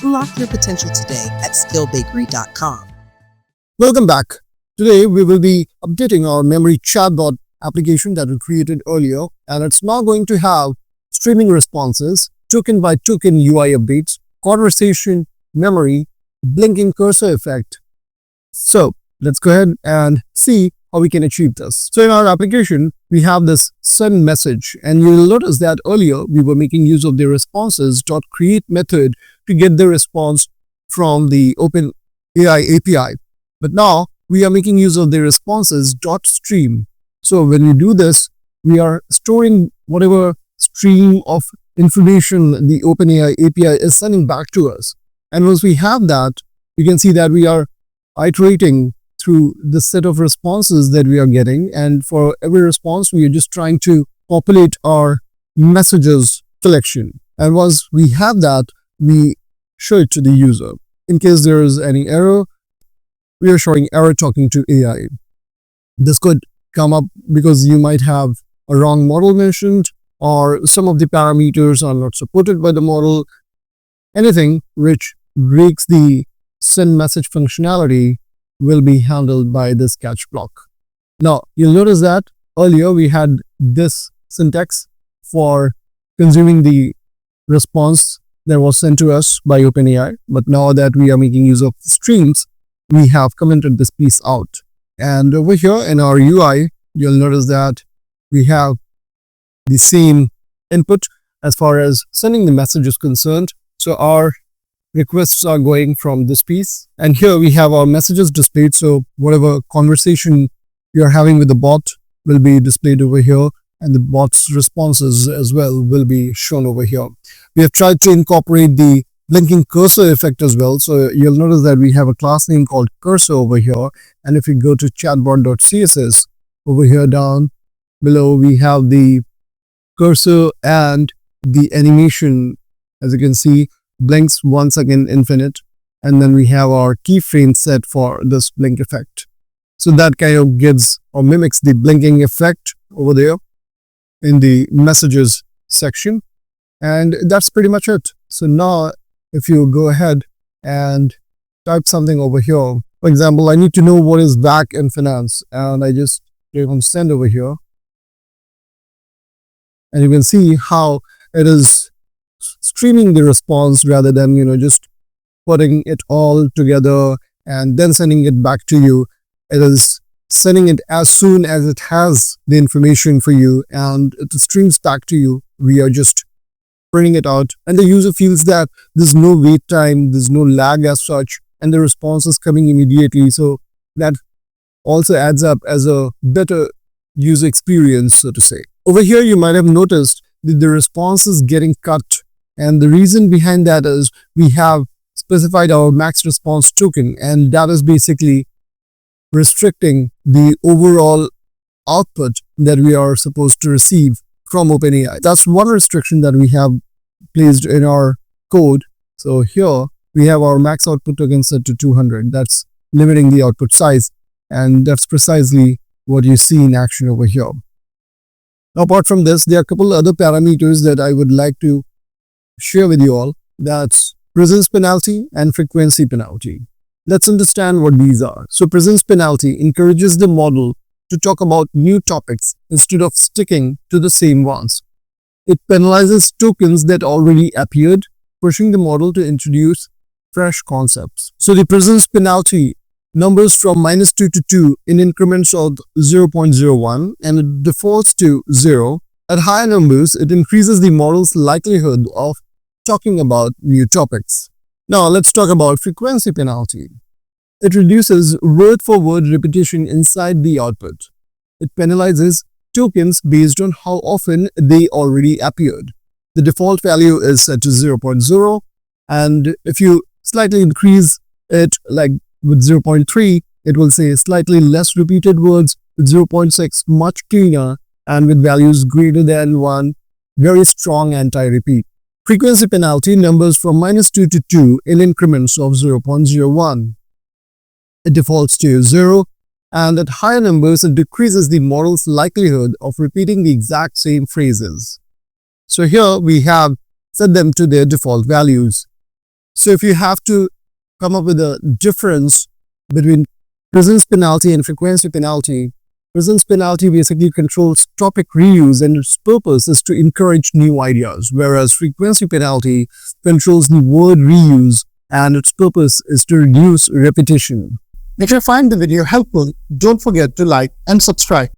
Unlock your potential today at skillbakery.com. Welcome back. Today we will be updating our memory chatbot application that we created earlier, and it's now going to have streaming responses, token by token UI updates, conversation, memory, blinking cursor effect. So let's go ahead and see how we can achieve this. So in our application, we have this send message, and you'll notice that earlier we were making use of the responses.create method to get the response from the OpenAI API. But now we are making use of the responses.stream. So when we do this, we are storing whatever stream of information the OpenAI API is sending back to us. And once we have that, you can see that we are iterating through the set of responses that we are getting. And for every response, we are just trying to populate our messages collection. And once we have that, we show it to the user. In case there is any error, we are showing error talking to AI. This could come up because you might have a wrong model mentioned, or some of the parameters are not supported by the model. Anything which breaks the send message functionality will be handled by this catch block. Now, you'll notice that earlier we had this syntax for consuming the response that was sent to us by OpenAI, but now that we are making use of streams, we have commented this piece out. And over here in our UI, you'll notice that we have the same input as far as sending the message is concerned. So our requests are going from this piece, and here we have our messages displayed. So whatever conversation you're having with the bot will be displayed over here, and the bot's responses as well will be shown over here. We have tried to incorporate the blinking cursor effect as well. So you'll notice that we have a class name called cursor over here, and if you go to chatbot.css, over here down below we have the cursor and the animation. As you can see, blinks once again infinite, and then we have our keyframe set for this blink effect. So that kind of gives or mimics the blinking effect over there in the messages section, and that's pretty much it. So now if you go ahead and type something over here, for example, I need to know what is back in finance, and I just click on send over here, and you can see how it is streaming the response rather than just putting it all together and then sending it back to you. It is sending it as soon as it has the information for you, and it streams back to you. We are just printing it out, and the user feels that there's no wait time, there's no lag as such, and the response is coming immediately. So that also adds up as a better user experience, so to say. Over here, you might have noticed that the response is getting cut. And the reason behind that is we have specified our max response token, and that is basically restricting the overall output that we are supposed to receive from OpenAI. That's one restriction that we have placed in our code. So here we have our max output token set to 200. That's limiting the output size, and that's precisely what you see in action over here. Now, apart from this, there are a couple other parameters that I would like to share with you all. That's presence penalty and frequency penalty. Let's understand what these are. So presence penalty encourages the model to talk about new topics instead of sticking to the same ones. It penalizes tokens that already appeared, pushing the model to introduce fresh concepts. So the presence penalty numbers from -2 to 2 in increments of 0.01, and it defaults to 0. At higher numbers, it increases the model's likelihood of talking about new topics. Now let's talk about frequency penalty. It reduces word-for-word repetition inside the output. It penalizes tokens based on how often they already appeared. The default value is set to 0.0, and if you slightly increase it, like with 0.3, it will say slightly less repeated words, with 0.6 much cleaner, and with values greater than 1, very strong anti-repeat. Frequency penalty numbers from -2 to 2 in increments of 0.01. It defaults to 0, and at higher numbers, it decreases the model's likelihood of repeating the exact same phrases. So here we have set them to their default values. So if you have to come up with a difference between presence penalty and frequency penalty, presence penalty basically controls topic reuse and its purpose is to encourage new ideas, whereas frequency penalty controls the word reuse and its purpose is to reduce repetition. If you find the video helpful, don't forget to like and subscribe.